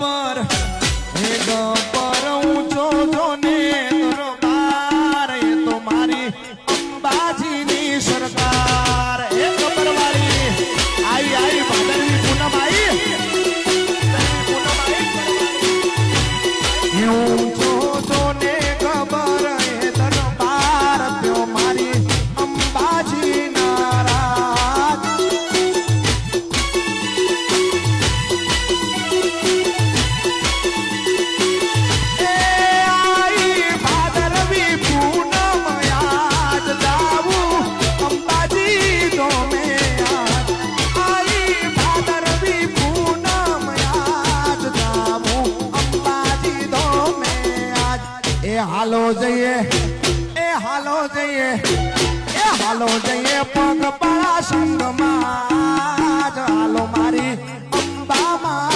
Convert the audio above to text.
ગબર હે ગબર ઊંચો જોને દરબાર એ તો મારી અંબાજીની સરકાર હે ગબર વાળી આઈ આઈ ભાદરવી પૂનમ આઈ ઊંચો જોને ગબર હે દરબાર ત્યો મારી અંબાજી નારાજ એ આઈ ભાદરવી પૂનમ યાદ જાવું અંબાજી ધોમે યાદ આઈ ભાદરવી પૂનમ યાદ જાવું અંબાજી ધોમે યાદ એ હાલો જઈએ એ હાલો જઈએ એ હાલો જઈએ પગપાળા સંગમાં જ હાલો મારી અંબામાં